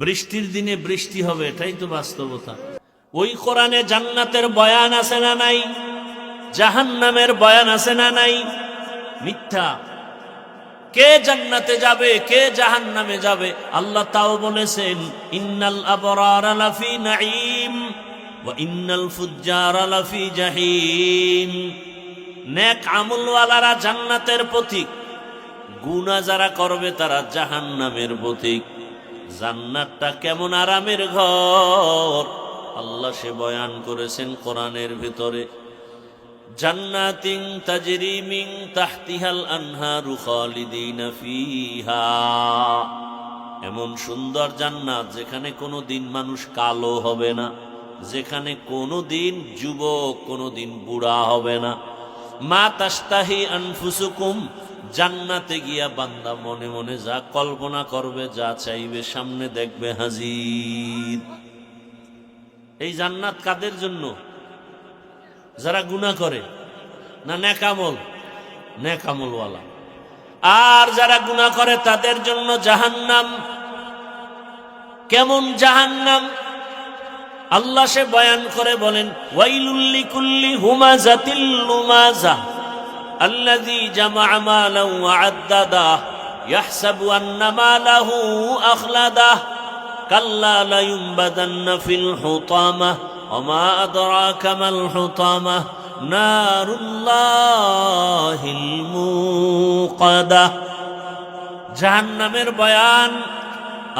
বৃষ্টির দিনে বৃষ্টি হবে, এটাই তো বাস্তবতা। ওই কোরআনে জান্নাতের বয়ান আছে না নাই? জাহান্নামের বয়ান আছে না নাই? মিথ্যা। কে জান্নাতে যাবে, কে জাহান্নামে যাবে আল্লাহ তাও বলেছেন, ইন্নাল আবরারা লাফি নাঈম ওয়া ইন্নাল ফুজ্জারা লাফি জাহিম। নেক আমলওয়ালারা জান্নাতের পথিক, গুনাহ যারা করবে তারা জাহান্নামের পথিক। জান্নাতটা কেমন আরামের ঘর আল্লাহ সে বয়ান করেছেন কোরআনের ভিতরে। জান্নাতিন তাজরি মিন তাহতিহাল আনহারু খালিদিনা ফিহা। এমন সুন্দর জান্নাত যেখানে কোনো দিন মানুষ কালো হবে না, যেখানে কোনো দিন যুবক, কোনো দিন বুড়া হবে না। মা তাশতাহি আনফুসুকুম, জান্নাতে গিয়া বান্দা মনে মনে যা কল্পনা করবে, যা চাইবে সামনে দেখবে হাজির। এই জান্নাত কাদের জন্য? যারা গুনাহ করে না নেকামল? নেকামলওয়ালা। আর যারা গুনাহ করে তাদের জন্য জাহান্নাম। কেমন জাহান্নাম আল্লাহ সে বয়ান করে বলেন, ওয়াইলুল লিকুল্লি হুমাযাতিল লুমাযা আল্লাযী জামা'a মালান ওয়া আদ্দাদা ইয়াহসাবু আন্না মালাহু আখলাদা কাল্লা লা ইউনবাদান্না ফিল হুতামাহ ওয়া মা আদরাকা মাল হুতামাহ নারুল্লাহিল মুকাদা। জাহান্নামের বয়ান।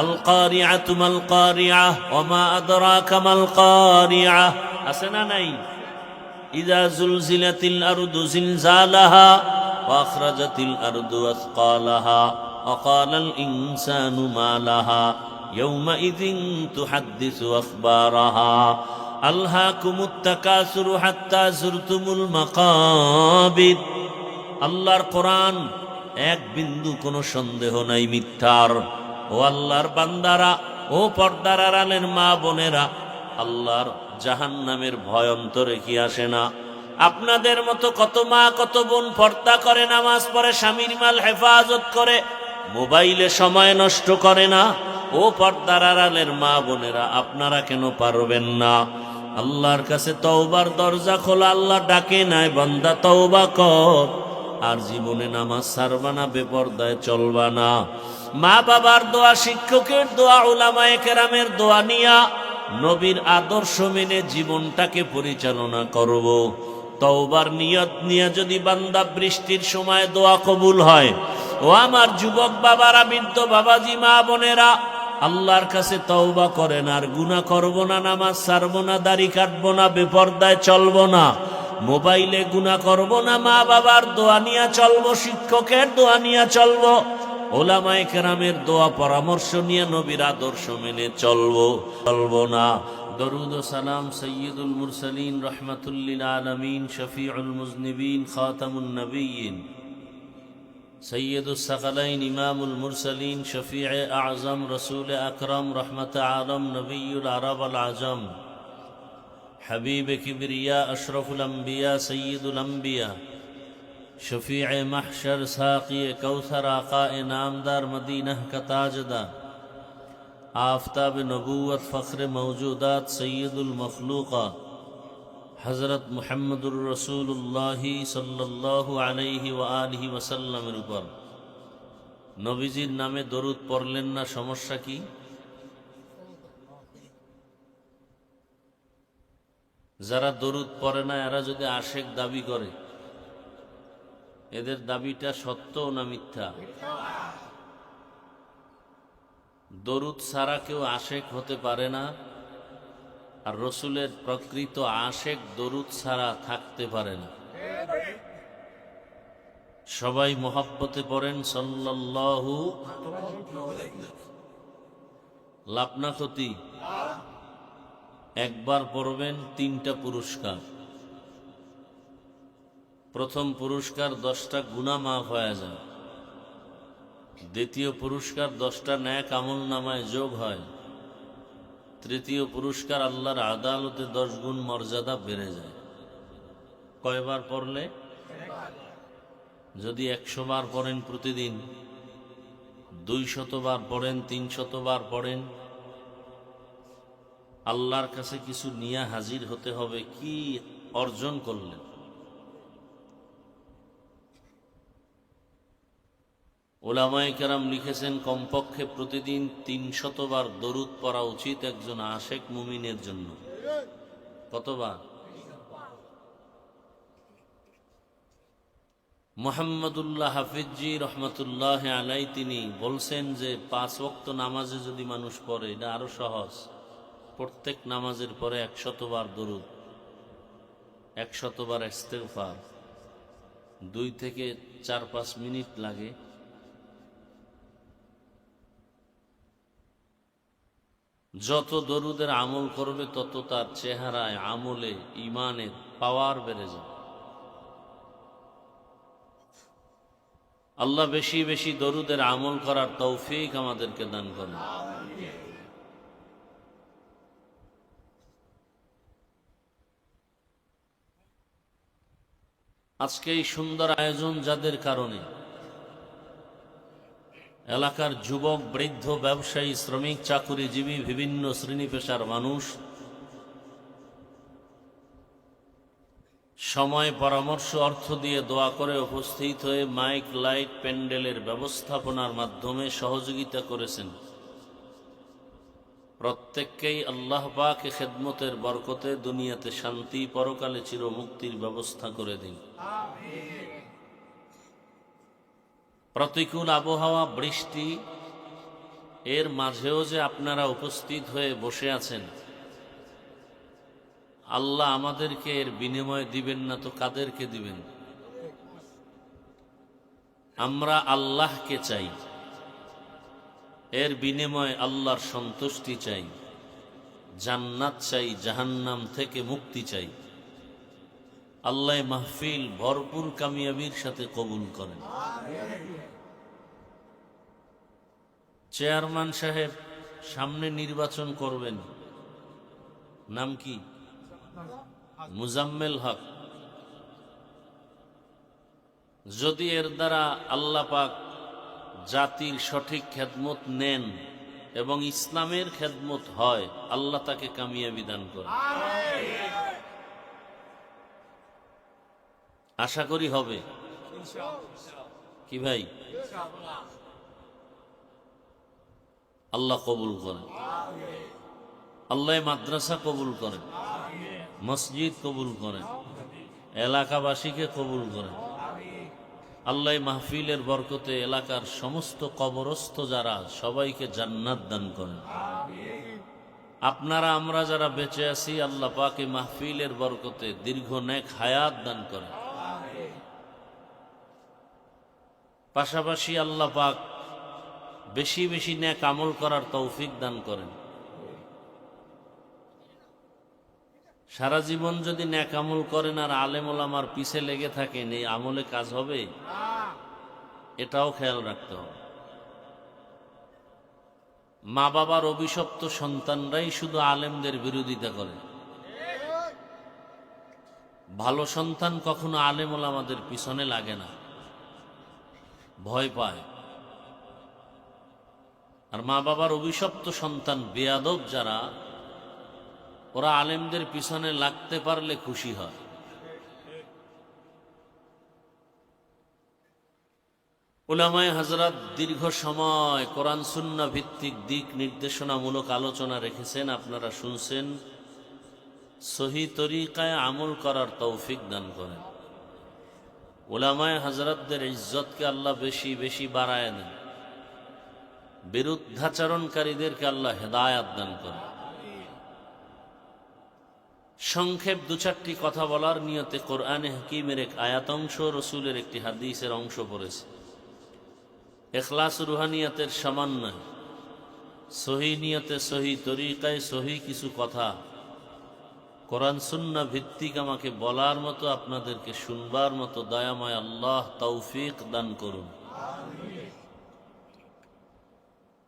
আল কারিআতু মাল কারিআহ ওয়া মা আদরাকা মাল কারিআহ আছে না নাই? ইযা যুলজিলাতিল আরদু জিলজালাহা ওয়া আখরাজাতিল আরদু আসকালাহা ওয়া ক্বালাল ইনসানু মা লাহা ইয়াওমা ইযিন তুহাদ্দিসু আখবারাহা আলহাকুমুত তাকাসুরু হাত্তা যুরতুমুল মাকাবির। আল্লাহর কোরআন, এক বিন্দু কোনো সন্দেহ নাই মিথ্যার। ও আল্লাহর বান্দারা, ও পর্দার আড়ালের মা বোনেরা, আল্লাহর জাহান্নামের ভয় অন্তরে কি আসে না? আপনাদের মতো কত মা কত বোন পর্দা করে, নামাজ পড়ে, স্বামীর মাল হেফাজত করে, মোবাইলে সময় নষ্ট করে না। ও পর্দার আড়ালের মা বোনেরা, আপনারা কেন পারবেন না? আল্লাহর কাছে তওবার দরজা খোলা। আল্লাহ ডাকে নাই, বান্দা তওবা কর, আর জীবনে নামাজ ছাড়বা না, বেপরদায় চলবা না। মা বাবার দোয়া, শিক্ষকের দোয়া, উলামায়ে কেরামের দোয়া নিয়া নবীর আদর্শ মেনে জীবনটাকে পরিচালনা করব। তওবার নিয়ত নিয়ে যদি বান্দা বৃষ্টির সময় দোয়া কবুল হয়, ও আমার যুবক বাবারা, বৃদ্ধ বাবাজি, মা বোনেরা, আল্লাহর কাছে তওবা করেন, আর গুনাহ করব না, নামাজ ছাড়ব না, দাড়ি কাটবো না, বেপরদায় চলবো না, মোবাইলে গুনাহ করব না, মা বাবার দোয়া নিয়ে চলবো, শিক্ষকের দোয়া নিয়ে চলবো, উলামায়ে কেরামের দোয়া পরামর্শ নিয়ে নবীর আদর্শ মেনে চলবো না। দরুদ ও সালাম সাইয়্যিদুল মুরসালিন রাহমাতুল লিল আলামিন শফিউল মুজনিবিন খাতামুন নবিয়্যিন সৈয়দুস সাকালাইন ইমামুল মুরসালিন শফিয়ে আজম রসুল আকরম রহমত আলম নবীউল আরব আল আজম হাবিব কিবরিয়া আশরফুল আম্বিয়া সৈয়দুল আম্বিয়া শফিয়ে মাহশর সাকিয়ে কৌসর আকাए नामदार मदीना का ताजदार आफताब नबूवत फ़ख्र मौजूदात सैयदुल मखलूक़ात हज़रत मुहम्मदुर रसूलुल्लाहि सल्लल्लाहु अलैहि व आलिहि वसल्लमेर উপর নবীজির নামে দরুদ পড়লেন না, সমস্যা কি? যারা দরুদ পড়ে না এরা যদি আশেক দাবি করে, এদের দাবিটা সত্য না মিথ্যা? দরুদ ছাড়া কেউ আশেক হতে পারে না, আর রসুলের প্রকৃত আশেক দরুদ ছাড়া থাকতে পারে না। সবাই মহব্বতে পড়েন সাল্লাল্লাহু। লাভ না ক্ষতি? একবার পড়বেন 3টা পুরস্কার। প্রথম পুরস্কার 10টা গুনাহ মাফ হয়ে যায়। দ্বিতীয় পুরস্কার 10টা নেক আমল নামায় যোগ হয়। তৃতীয় পুরস্কার আল্লাহর আদালতে 10 গুণ মর্যাদা বেড়ে যায়। কয়বার পড়লে? যদি 100 বার পড়েন প্রতিদিন, 200 বার পড়েন, 300 বার পড়েন, আল্লাহর কাছে কিছু নিয়ে হাজির হতে হবে, কি অর্জন করলেন? উলামায়ে কেরাম লিখেছেন কমপক্ষে প্রতিদিন ৩০০ বার দরুদ পড়া উচিত একজন আশেক মুমিনের জন্য। কতবার? মুহাম্মদুল্লাহ হাফিজি রহমতুল্লাহ আলাই তিনি বলছেন যে ৫ ওয়াক্ত নামাজে যদি মানুষ পড়ে, এটা আরো সহজ। প্রত্যেক নামাজের পরে ১০০ বার দরুদ, ১০০ বার ইস্তেগফার, ২ থেকে ৪-৫ মিনিট লাগে। যত দরুদের আমল করবে তত তার চেহারায়, আমলে, ইমানের পাওয়ার বেড়ে যাবে। আল্লাহ বেশি বেশি দরুদের আমল করার তৌফিক আমাদেরকে দান করেন। আজকে এই সুন্দর আয়োজন যাদের কারণে এলাকার যুবক, বৃদ্ধ, ব্যবসায়ী, শ্রমিক, চাকুরিজীবী, বিভিন্ন শ্রেণী পেশার মানুষ সময়, পরামর্শ, অর্থ দিয়ে দোয়া করে উপস্থিত হয়ে মাইক, লাইট, প্যান্ডেলের ব্যবস্থাপনার মাধ্যমে সহযোগিতা করেছেন, প্রত্যেককেই আল্লাহ পাক খেদমতের বরকতে দুনিয়াতে শান্তি, পরকালে চিরমুক্তির ব্যবস্থা করে দিন। প্রতিকূল আবহাওয়া, বৃষ্টি, এর মাঝেও যে আপনারা উপস্থিত হয়ে বসে আছেন, আল্লাহ আমাদেরকে এর বিনিময় দিবেন না তো কাদেরকে দিবেন? আমরা আল্লাহকে চাই, এর বিনিময়ে আল্লাহর সন্তুষ্টি চাই, জান্নাত চাই, জাহান্নাম থেকে মুক্তি চাই। আল্লাহ মাহফিল ভরপুর কামিয়াবির সাথে কবুল করেন। চেয়ারম্যান সাহেব সামনে নির্বাচন করবেন, নাম কি? মুজাম্মেল হক। যদি এর দ্বারা আল্লাহ পাক জাতির সঠিক খেদমত নেন এবং ইসলামের খেদমত হয়, আল্লাহ তাকে কামিয়াবি দান করেন। আশা করি হবে। কি ভাই? আল্লাহ কবুল করেন। আল্লাহ মাদ্রাসা কবুল করেন, মসজিদ কবুল করেন, এলাকাবাসীকে কবুল করেন। আল্লাহ মাহফিলের বরকতে এলাকার সমস্ত কবরস্থ যারা, সবাইকে জান্নাত দান করেন। আপনারা, আমরা যারা বেঁচে আছি, আল্লাহ পাক এই মাহফিলের বরকতে দীর্ঘ নেক হায়াত দান করেন। পাশাপাশি আল্লাহ পাক বেশি বেশি নেক আমল করার তৌফিক দান করেন। সারা জীবন যদি নেক আমল করেন আর আলেম ওলামার পিছে লেগে থাকেন, এই আমলে কাজ হবে? এটাও খেয়াল রাখতে হবে। মা বাবার অভিশপ্ত সন্তানরাই শুধু আলেমদের বিরোধিতা করে। ভালো সন্তান কখনো আলেম ওলামাদের পিছনে লাগে না, ভয় পায়। আর মা বাবার অভিশপ্ত সন্তান বেয়াদব যারা, ওরা আলেমদের পিছনে লাগতে পারলে খুশি হয়। উলামায়ে হযরত দীর্ঘ সময় কোরআন সুন্নাহ ভিত্তিক দিক নির্দেশনামূলক আলোচনা রেখেছেন, আপনারা শুনছেন। সহি তরিকায় আমল করার তৌফিক দান করেন। উলামায়ে হযরতদের ইজ্জতকে আল্লাহ বেশি বেশি বাড়ায় দেন। বিরুদ্ধাচরণকারীদেরকে আল্লাহ হেদায়াত দান করেন। সংক্ষেপ ২-৪টি কথা বলার নিয়তে কোরআনে হাকিমের এক আয়াত অংশ, রসুলের একটি হাদিসের অংশ পড়েছে। ইখলাস রুহানিয়াতের সমন্বয়, সহি নিয়তে, সহি তরিকায়, সহি কিছু কথা কোরআন সুন্নাহ ভিত্তিক আমাকে বলার মতো, আপনাদেরকে শুনবার মতো দয়াময় আল্লাহ তৌফিক দান করুন।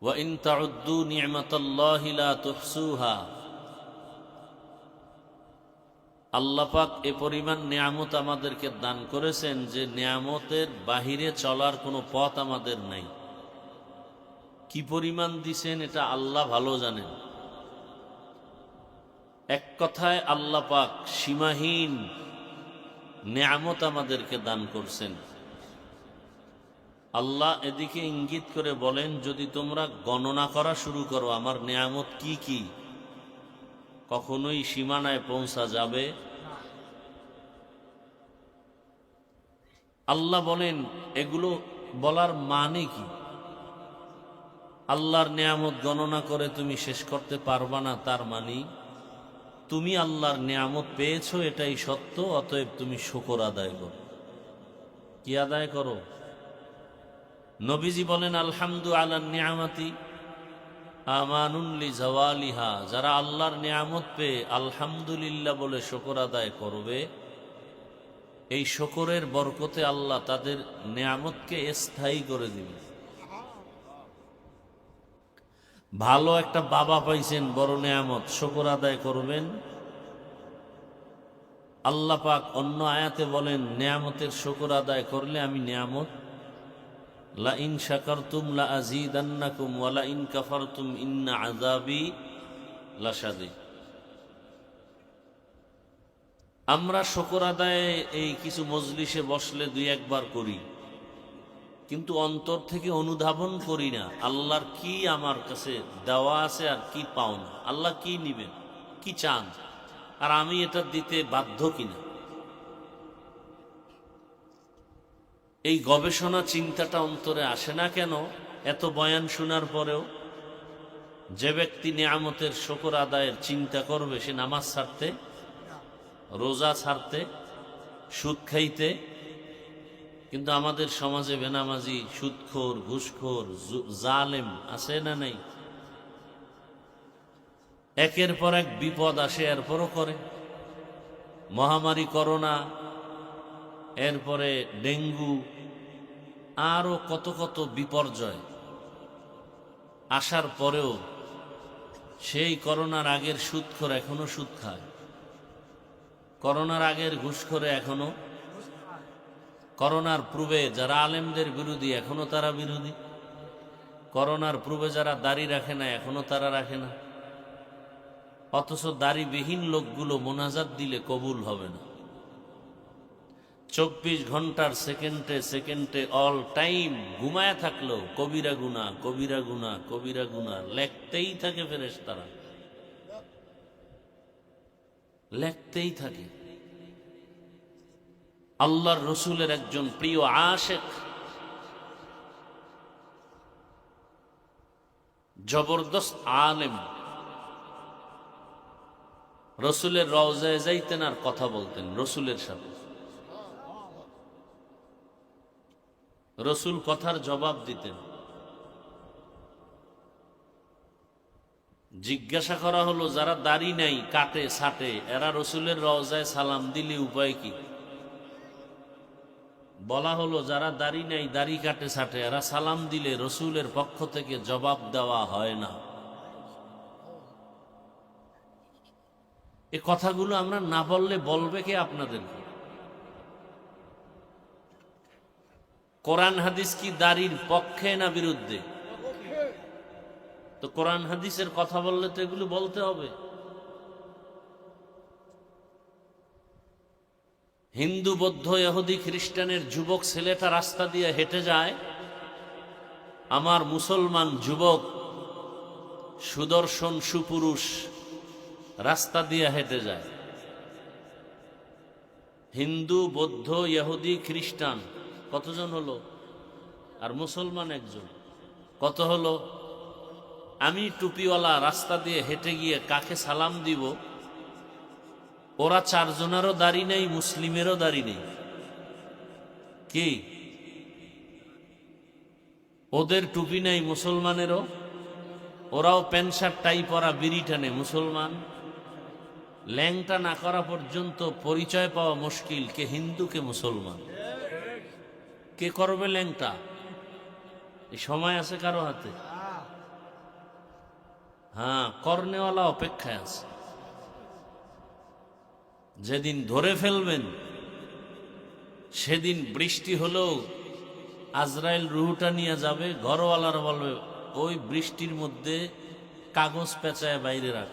ওয়া ইন তাউদ্দু নি'মাতাল্লাহি লা তুহসুহা। আল্লাহ পাক এ পরিমাণ নিয়ামত আমাদেরকে দান করেছেন যে নিয়ামতের বাহিরে চলার কোনো পথ আমাদের নাই। কি পরিমাণ দিছেন এটা আল্লাহ ভালো জানেন। এক কথায় আল্লাহ পাক সীমাহীন নেয়ামত আমাদেরকে দান করছেন। আল্লাহ এদিকে ইঙ্গিত করে বলেন, যদি তোমরা গণনা করা শুরু করো আমার নেয়ামত কি কি, কখনোই সীমানায় পৌঁছা যাবে। আল্লাহ বলেন, এগুলো বলার মানে কি? আল্লাহর নেয়ামত গণনা করে তুমি শেষ করতে পারবা না, তার মানে তুমি আল্লাহর নেয়ামত পেয়েছো এটাই সত্য, অতএব তুমি শুকর আদায় করো। কি আদায় করো? নবীজি বলেন, আলহামদু আলা নিয়ামাতি আমানুন লি জাওয়ালিহা, যারা আল্লাহর নিয়ামত পেয়ে আলহামদুলিল্লাহ বলে শুকর আদায় করবে, এই শুকরের বরকতে আল্লাহ তাদের নিয়ামতকে স্থায়ী করে দিবে। ভালো একটা বাবা পাইছেন, বড় নিয়ামত, শুকর আদায় করবেন। আল্লাহ পাক অন্য আয়াতে বলেন, নিয়ামতের শুকর আদায় করলে আমি নিয়ামত লা ইন শাকারতুম লা আযীদান্নাকুম ওয়া লা ইন কাফারতুম ইন্না আযাবি লাশাদীদ। আমরা শুকর আদায়ে এই কিছু মজলিসে বসলে দুই একবার করি, কিন্তু অন্তর থেকে অনুধাবন করি না আল্লাহর কি আমার কাছে দেওয়া আছে আর কি পাওনা, আল্লাহ কি নিবেন, কি চান, আর আমি এটা দিতে বাধ্য কিনা। এই গবেষণা চিন্তাটা অন্তরে আসে না কেন? এত বয়ান শোনার পরেও যে ব্যক্তি নিয়ামতের শুকর আদায়ের চিন্তা করবে, সে নামাজ ছাড়তে, রোজা ছাড়তে, সুদ খাইতে। কিন্তু আমাদের সমাজে বেনামাজি, সুদখোর, ঘুষখোর, জালেম আছে না নাই? একের পর এক বিপদ আসে, এরপরও করে। মহামারী করোনা, এরপরে ডেঙ্গু, আরো কত কত বিপর্যয় আসার পরেও সেই করোনার আগের সুদখোর এখনো সুদ খায়, করোনার আগের ঘুষখোরে এখনো, করোনার পূর্বে যারা আলেমদের বিরোধী এখনো তারা বিরোধী, করোনার পূর্বে যারা দাড়ি রাখে না এখনো তারা রাখে না। অথচ দাড়িবিহীন লোকগুলো মোনাজাত দিলে কবুল হবে না। 24 ঘন্টার সেকেন্ডে সেকেন্ডে অল টাইম ঘুমায়া থাকলেও কবিরা গুনাহ, কবিরা গুনাহ, কবিরা গুনাহ লেখতেই থাকে ফেরেশতারা, লেখতেই থাকে। আল্লাহর রসুলের একজন প্রিয় আশেক, জবরদস্ত আলেম, রসুলের রওজায় যাইতেন আর কথা বলতেন রসুলের সাথে। রসুল কথার জবাব দিতেন। জিজ্ঞাসা করা হলো, যারা দাড়ি নাই, কাটে ছাটে, এরা রসুলের রওজায় সালাম দিলে উপায় কি? বলা হলো, যারা দাড়ি নাই, দাড়ি কাটে ছাটে, এরা সালাম দিলে রসুলের পক্ষ থেকে জবাব দেওয়া হয় না। এ কথাগুলো আমরা না বললে বলবে কে আপনাদেরকে? কোরআন হাদিস কি দাড়ির পক্ষে না বিরুদ্ধে? তো কোরআন হাদিসের কথা বললে তো এগুলো বলতে হবে। হিন্দু, বৌদ্ধ, ইহুদি, খ্রিস্টানের যুবক ছেলেটা রাস্তা দিয়ে হেঁটে যায়, আমার মুসলমান যুবক সুদর্শন সুপুরুষ রাস্তা দিয়ে হেঁটে যায়। হিন্দু, বৌদ্ধ, ইহুদি, খ্রিস্টান কতজন হলো? আর মুসলমান একজন, কত হলো? আমি টুপিওয়ালা রাস্তা দিয়ে হেঁটে গিয়ে কাকে সালাম দিব? ওরা চারজনেরও দাড়ি নেই, মুসলিমেরও দাড়ি নেই। কি ওদের টুপি নেই মুসলমানেরও? ওরাও প্যান্ট শার্ট টাই পরা, বিড়ি টানে, মুসলমান। ল্যাংটা না করা পর্যন্ত পরিচয় পাওয়া মুশকিল, কে হিন্দু কে মুসলমান। কে করবে ল্যাংটা? এই সময় আছে কারো হাতে? হ্যাঁ, করনেওয়ালা অপেক্ষায় আছে। যেদিন ধরে ফেলবেন সেদিন বৃষ্টি হলেও আজরাইল রুহুটা নিয়ে যাবে, ঘরওয়ালারা বলবে ওই বৃষ্টির মধ্যে কাগজ পেঁচায় বাইরে রাখ।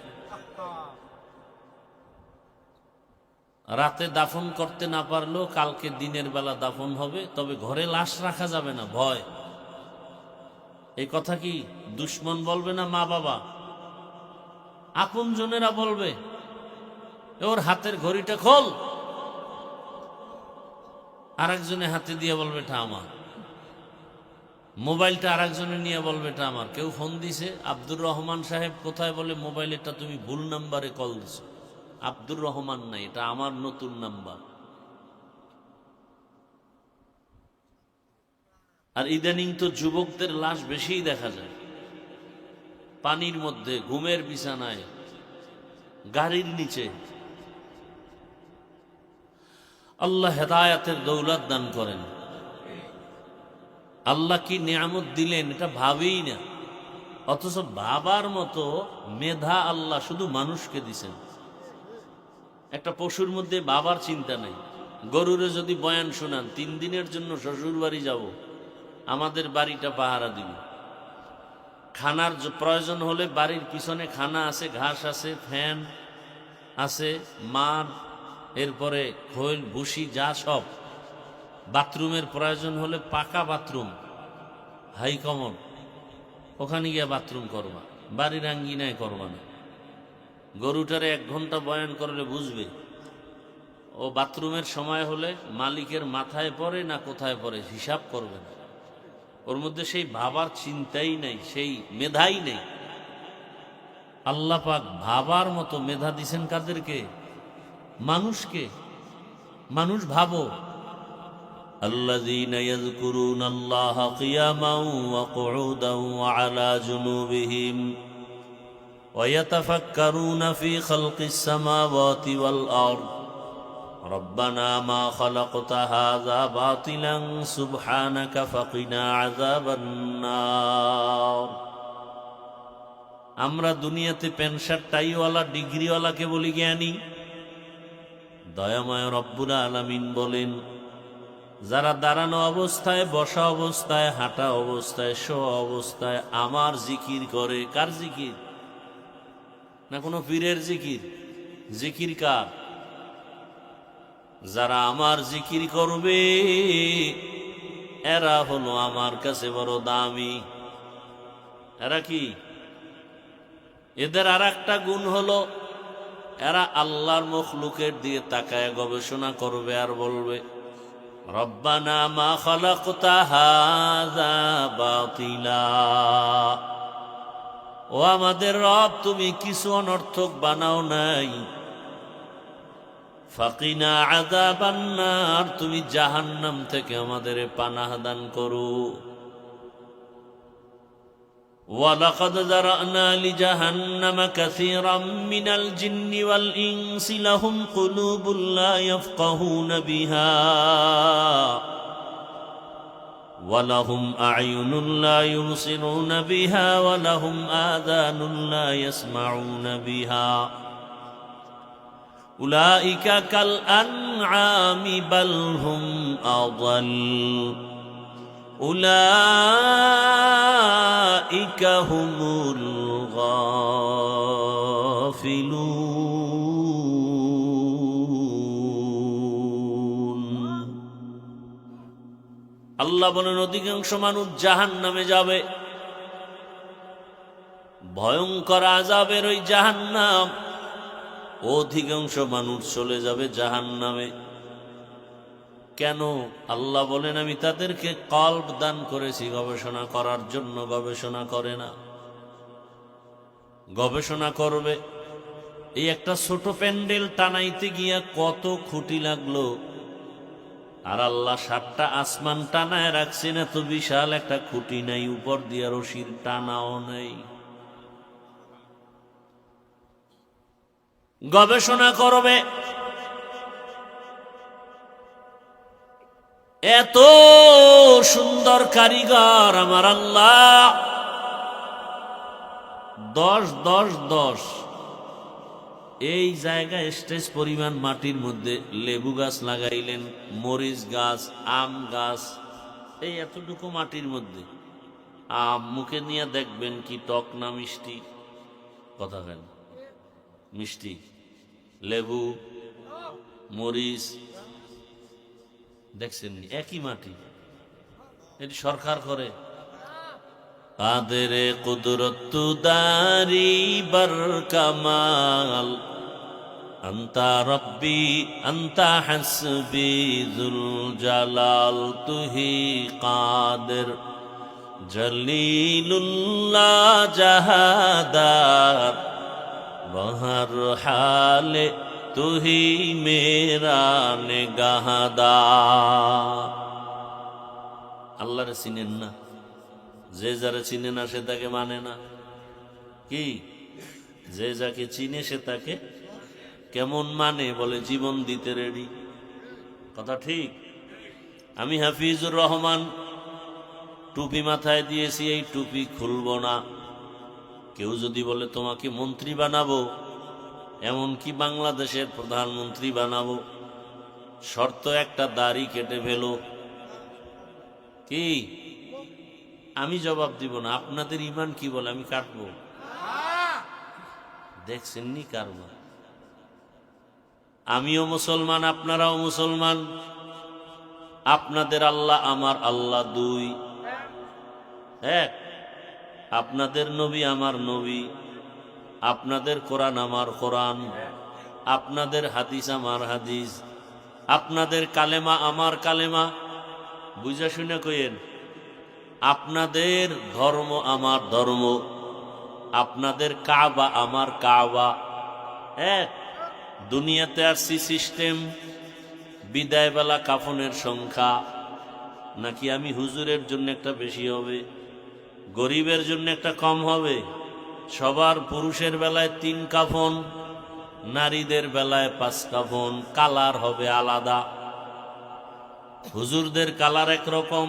রাতে দাফন করতে না পারলেও কালকে দিনের বেলা দাফন হবে, তবে ঘরে লাশ রাখা যাবে না, ভয়। এই কথা কি দুশ্মন বলবে না মা বাবা? আপন জনেরা বলবে, ওর হাতের ঘড়িটা খোল। আরেকজনে হাতে দিয়ে বলবে এটা আমার। মোবাইলটা আরেকজনে নিয়ে বলবে এটা আমার। কেউ ফোন দিছে, আব্দুর রহমান সাহেব কোথায়, বলে মোবাইলেরটা তুমি ভুল নাম্বারে কল দিছো, আব্দুর রহমান নাই, এটা আমার নতুন নাম্বার। আর ইদানিং তো যুবকদের লাশ বেশিই দেখা যায়, পানির মধ্যে, ঘুমের বিছানায়, গাড়ির নিচে। আল্লাহ হেদায়াতের দৌলত দান করেন। আল্লাহ কি নিয়ামত দিলেন এটা ভাবেই না, অথচ ভাবার মতো মেধা আল্লাহ শুধু মানুষকে দিছেন। একটা পশুর মধ্যে বাবার চিন্তা নাই। গরুরে যদি বয়ান শোনান, 3 দিনের জন্য শ্বশুর বাড়ি যাব, আমাদের বাড়িটা পাহারা দিব। খানার প্রয়োজন হলে বাড়ির পিছনে খানা আছে, ঘাস আছে, ফ্যান আছে, মার, এরপরে খৈল ভুসি যা সব। বাথরুমের প্রয়োজন হলে পাকা বাথরুম, হাই কমন, ওখানে গিয়ে বাথরুম করবা, বাড়ির আঙ্গিনায় করবা না। গরুটারে 1 ঘন্টা বয়ান করলে বুঝবে, ও বাথরুমের সময় হলে মালিকের মাথায় পড়ে না কোথায় পড়ে হিসাব করবে না। ওর মধ্যে সেই ভাবার চিন্তাই নাই, সেই মেধাই নেই। আল্লাহ পাক ভাবার মতো মেধা দিছেন কাদেরকে? মানুষকে। মানুষ ভাবো। الذين يذكرون الله قياما وقعودا وعلى جنوبهم ويتفكرون في خلق السماوات والأرض ربنا ما خلقت هذا باطلا سبحانك فقنا عذاب النار। আমরা দুনিয়াতে প্যান্ট শার্ট টাইওয়ালা ডিগ্রিওয়ালাকে বলি জ্ঞানী। দয়াময় রব্বুল আলামিন বলেন, যারা দাঁড়ানো অবস্থায়, বসা অবস্থায়, হাঁটা অবস্থায়, শোয়া অবস্থায় আমার জিকির করে। কার জিকির? না কোনো পীরের জিকির। জিকির কার? যারা আমার জিকির করবে এরা হলো আমার কাছে বড় দামি। এরা কি? এদের আর একটা গুণ হলো, এরা আল্লাহর মখলুকের দিয়ে তাকায় গবেষণা করবে আর বলবে, রব্বানা মা খালাকতা হাযা বাতিলা, ও আমাদের রব, তুমি কিছু অনর্থক বানাও নাই। ফাকিনা আযাবান নার, তুমি জাহান্নাম থেকে আমাদের পানাহ দান করো। ওয়ালাকাদ যারানা লিজাহান্নামা কাসীরাম মিনাল জিন্নি ওয়াল ইনসি লাহুম কুলুবুন লা ইয়াফকাহুনা বিহা ওয়া লাহুম আ'য়ুনুন লা ইউবসিরুনা বিহা ওয়া লাহুম আযানুন লা ইয়াসমাউনা বিহা উলাইকা কাল আনআমি বাল হুম আযাল উলাইকা হুমুল গাফিলুন। আল্লাহ বলেন, অধিকাংশ মানুষ জাহান্নামে যাবে। ভয়ঙ্কর আযাবের ওই জাহান্নাম, অধিকাংশ মানুষ চলে যাবে জাহান্নামে। কেন? আল্লাহ বলেন, আমি তাদেরকে কলব দান করেছি গবেষণা করার জন্য। গবেষণা করে না। গবেষণা করবে। এই একটা ছোট প্যান্ডেল টানাইতে গিয়া কত খুঁটি লাগলো, আর আল্লাহ 7টা আসমান টানায় রাখছেন, এত বিশাল একটা খুঁটি নাই, উপর দিয়া রশির টানাও নেই। গবেষণা করবে। এত সুন্দর কারিগর আমার আল্লাহ। 10 10 10 এই জায়গায় স্টেজ পরিমাণ মাটির মধ্যে লেবু গাছ লাগাইলেন, মরিচ গাছ, আম গাছ, এই এতটুকু মাটির মধ্যে। আম মুখে নিয়ে দেখবেন কি টক না মিষ্টি? কথা কেন? মিষ্টি। লেবু মরিচ, দেখছেন একই মাটি, এটি সরকার করে। কাদের কুদরত দারি বর কামাল, আন্তা রব্বি আন্তা হাসবি যুল জালাল, তুহি কাদের জলিলুল্লাহ জাহাদার, বহর হালে তুহি মেরা নেগাহদার। আল্লাহরে চিনেন না, যে যারা চিনে না সে তাকে মানে না। কি যে যাকে চিনে সে তাকে কেমন মানে? বলে জীবন দিতে রেডি। কথা ঠিক। আমি হাফিজুর রহমান টুপি মাথায় দিয়েছি, এই টুপি খুলব না। কেউ যদি বলে তোমাকে মন্ত্রী বানাবো, এমনকি বাংলাদেশের প্রধানমন্ত্রী বানাবো, শর্ত একটা, দাড়ি কেটে ফেলো। কি? আমি জবাব দিব না। আপনাদের ইমান কি বলে? আমি কাটবো। দেখছেননি কারবার? আমিও মুসলমান, আপনারাও মুসলমান। আপনাদের আল্লাহ আমার আল্লাহ দুই, এক। আপনাদের নবী আমার নবী, আপনাদের কোরআন আমার কোরআন, আপনাদের হাদিস আমার হাদিস, আপনাদের কালেমা আমার কালেমা। বুঝা শুনে কইেন, আপনাদের ধর্ম আমার ধর্ম, আপনাদের কাবা আমার কাবা, এক। দুনিয়াতে আসছি সিস্টেম, বিদায় বেলা কাফনের সংখ্যা নাকি আমি হুজুরের জন্য একটা বেশি হবে, গরিবের জন্য একটা কম হবে। সবার পুরুষের বেলায় 3 কাফন, নারীদের বেলায় 5 কাফন, কালার হবে আলাদা। হুজুরদের কালার একরকম,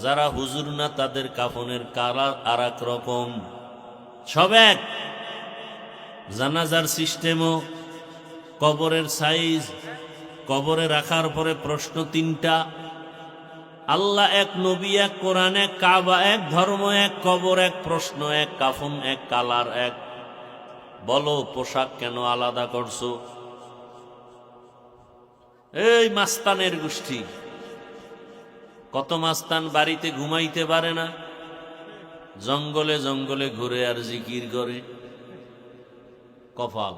যারা হুজুর না তাদের কাফনের কালার আর এক রকম। সব এক। জানাজার সিস্টেমও, কবরের সাইজ, কবরে রাখার পরে প্রশ্ন 3টা। আল্লাহ এক, নবী এক, কোরআন এক, কাবা এক, ধর্ম এক, কবর এক, প্রশ্ন এক, কাফন এক, কালার এক। বলো পোশাক কেন আলাদা করছো? এই মাস্তানের গোষ্ঠী। কত মাস্তান বাড়িতে ঘুমাইতে পারে না, জঙ্গলে জঙ্গলে ঘুরে আর জিকির করে। কপাল।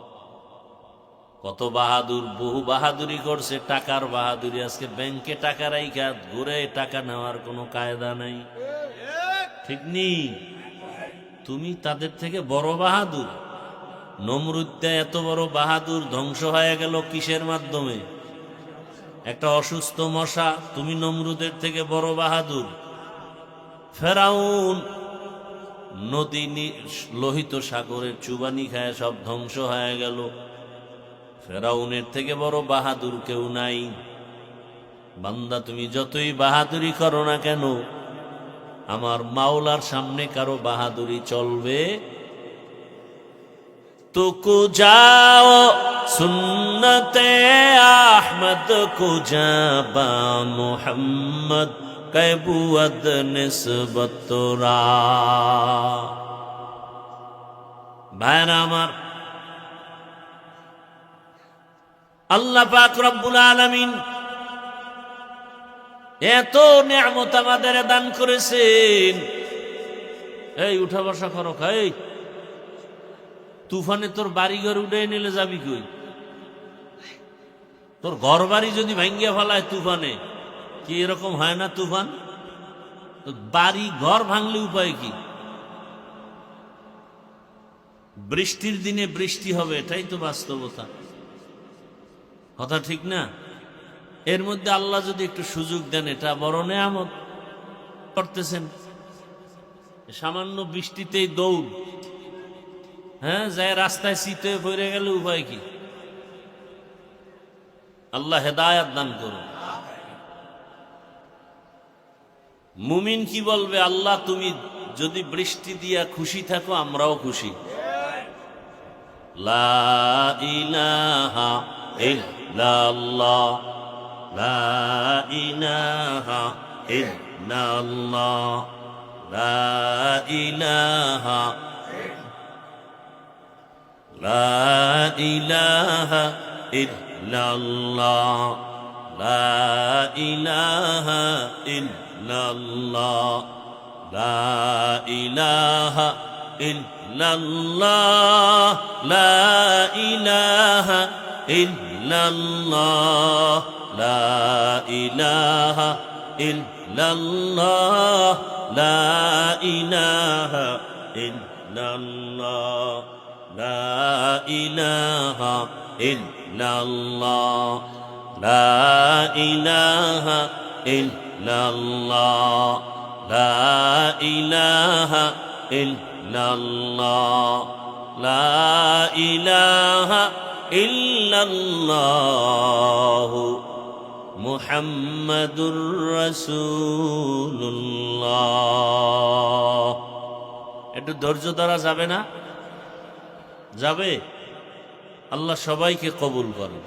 কত বাহাদুর, বহু বাহাদুরি করছে, টাকার বাহাদুরি। আজকে ব্যাংকে টাকা রাইখা ঘুরে টাকা নেওয়ার কোনো কায়দা নাই, ঠিক নেই? তুমি তাদের থেকে বড় বাহাদুর। নমরুদটা এত বড় বাহাদুর, ধ্বংস হয়ে গেল কিসের মাধ্যমে? একটা অসুস্থ মশা। তুমি নমরুদের থেকে বড় বাহাদুর। ফেরাউন নদী লোহিত সাগরের চুবানি খায় সব ধ্বংস হয়ে গেল। ফেরাউনের থেকে বড় বাহাদুর কেউ নাই। বান্দা তুমি যতই বাহাদুরি করো না কেন, আমার মাওলার সামনে কারো বাহাদুরি চলবে? তুকু যাও সুন্নতে আহমদ কুজাবা মুহাম্মদ कैबुअद निस्बत তোরা। ভাইরা আমার, আল্লাহ পাক রব্বুল আলামিন এত নিয়ামত আমাদের দান করেছেন। এই উঠা বসা করো, খাই তুফানে তোর বাড়ি ঘর উঠে নিলে যাবি কই? তোর ঘর বাড়ি যদি ভাঙ্গিয়া ফেলায় তুফানে, কি এরকম হয় না তুফান? বাড়ি ঘর ভাঙলে উপায় কি? বৃষ্টির দিনে বৃষ্টি হবে, এটাই তো বাস্তবতা। কথা ঠিক না? এর মধ্যে আল্লাহ যদি একটু সুযোগ দেন, এটা বড় নেয়ামত করতেছেন। সামান্য বৃষ্টিতেই দৌড়, হ্যাঁ, যায় রাস্তায় শীতে পড়ে গেলে উপায় কি? আল্লাহ হেদায়াত দান করুন। মুমিন কি বলবে? আল্লাহ তুমি যদি বৃষ্টি দিয়া খুশি থাকো, আমরাও খুশি। লা ইলাহা ইল্লাল্লাহ, লা ইলাহা ইল্লাল্লাহ, লা ইলাহা, লা ইলাহা ইল্লাল্লাহ। ইল্লাল্লাহ লা ইলাহা ইল্লাল্লাহ লা ইলাহা ইল্লাল্লাহ লা ইলাহা ইল্লাল্লাহ লা ইলাহা ইল্লাল্লাহ লা ইলাহা ইল্লাল্লাহ লা ইলাহা ইল্লাল্লাহ লা ইলাহা ইল্লাল্লাহ লা ইলাহা ইল্লাল্লাহ লা ইলাহা ইল্লাল্লাহ মুহাম্মাদুর রাসূলুল্লাহ। একটু ধৈর্য ধরা যাবে না? যাবে? আল্লাহ সবাইকে কবুল করেন।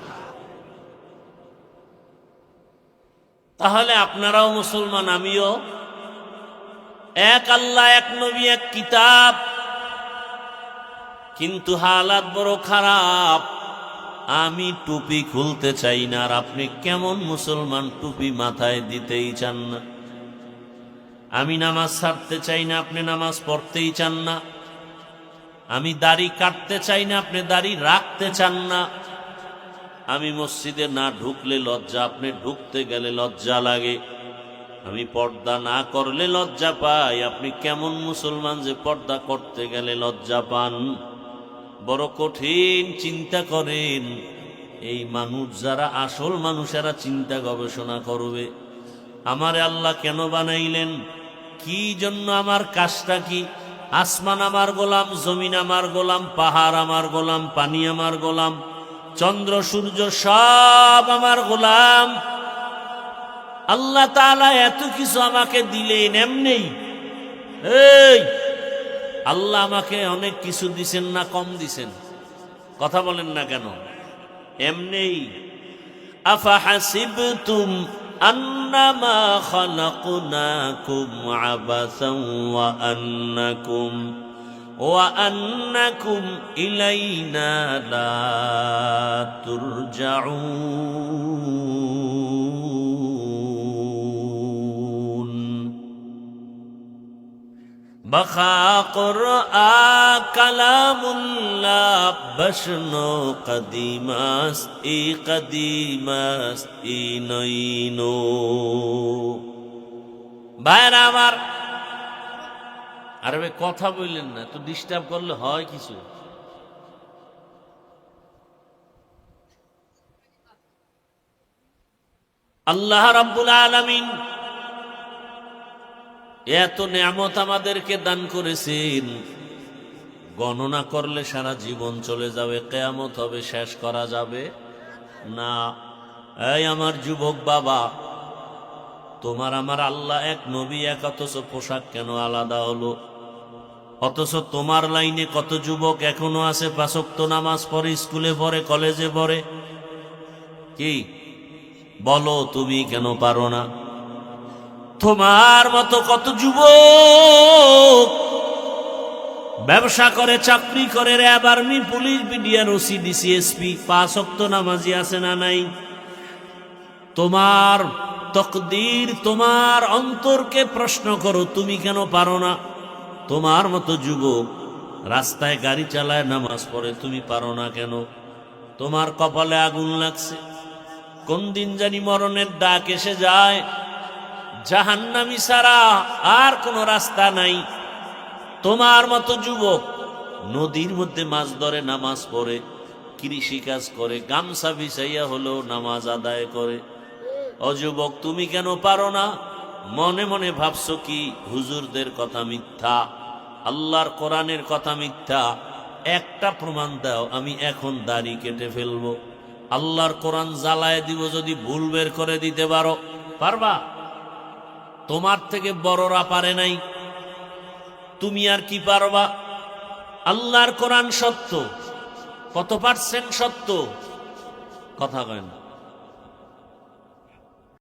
তাহলে আপনারাও মুসলমান, আমিও। এক আল্লাহ, এক নবী, এক কিতাব, কিন্তু হালাত বড় খারাপ। আমি টুপি খুলতে চাই না, আর আপনি কেমন মুসলমান টুপি মাথায় দিতেই চান না। আমি নামাজ ছাড়তে চাই না, আপনি নামাজ পড়তেই চান না। আমি দাড়ি কাটতে চাই না, আপনি দাড়ি রাখতে চান না। আমি মসজিদে না ঢুকলে লজ্জা, আপনি ঢুকতে গেলে লজ্জা লাগে। আমি পর্দা না করলে লজ্জা পাই, আপনি কেমন মুসলমান যে পর্দা করতে গেলে লজ্জা পান? বড় কঠিন। চিন্তা করেন, এই মানুষ যারা আসল মানুষেরা চিন্তা গবেষণা করবে, আমারে আল্লাহ কেন বানাইলেন, কি জন্য, আমার কাজটা কি? আসমান আমার গোলাম, জমিন আমার গোলাম, পাহাড় আমার গোলাম, পানি আমার গোলাম, চন্দ্র সূর্য সব আমার গোলাম। আল্লাহ তাআলা এত কিছু আমাকে দিলেন এমনি? এই আল্লাহ আমাকে অনেক কিছু দিছেন না কম দিছেন? কথা বলেন না কেন? এমনি। আফাহাসিবতুম আন্নামা খালাকনাকুম আবাসান ওয়া আন্নাকুম ইলাইনা লা তুরজাউন। বখা কুরআ কালামুল্লাহ বশনো কদিমাস ই নইনো। ভাইরা আমার, আরে ভাই কথা বললেন না তো, ডিস্টার্ব করলে হয় কিছু? আল্লাহ রাব্বুল আলামিন এত নেয়ামত আমাদেরকে দান করেছেন, গণনা করলে সারা জীবন চলে যাবে, কিয়ামত হবে, শেষ করা যাবে না। এই আমার যুবক বাবা, তোমার আমার আল্লাহ এক, নবী এক, অথচ পোশাক কেন আলাদা হলো? অথচ তোমার লাইনে কত যুবক এখনো আছে, 5 ওয়াক্ত নামাজ পড়ে, স্কুলে পড়ে, কলেজে পড়ে। কি বলো, তুমি কেন পারো না? তোমার মতো কত যুবক ব্যবসা করে, চাকরি করে, RAB, army, police, BDR, OC, DC, SP, 5 ওয়াক্ত নামাজি আছে না নাই? তোমার তকদির, তোমার অন্তরকে প্রশ্ন করো, তুমি কেন পারো না? তোমার মতো যুবক রাস্তায় গাড়ি চালায়, নামাজ পড়ে, তুমি পারো না কেন? তোমার কপালে আগুন লাগছে, কোন দিন জানি মরণের ডাক এসে যায়, জাহান্নামী ছাড়া আর কোনো রাস্তা নাই। তোমার মতো যুবক নদীর মধ্যে মাছ ধরে, নামাজ পড়ে, কৃষি কাজ করে, গামছা বিছাইয়া হলেও নামাজ আদায় করে। অযুবক, তুমি কেন পারো না? মনে মনে ভাবছো কি হুজুরদের কথা মিথ্যা, আল্লাহর কোরআনের কথা মিথ্যা? একটা প্রমাণ দাও, আমি এখন দাড়ি কেটে ফেলবো, আল্লাহর কোরআন জ্বালায় দিব। যদি ভুল বের করে দিতে পারো, পারবা? তোমার থেকে বড়রা পারে নাই, তুমি আর কি পারবা? আল্লাহর কোরআন সত্য, কত % সত্য? কথা কয় না।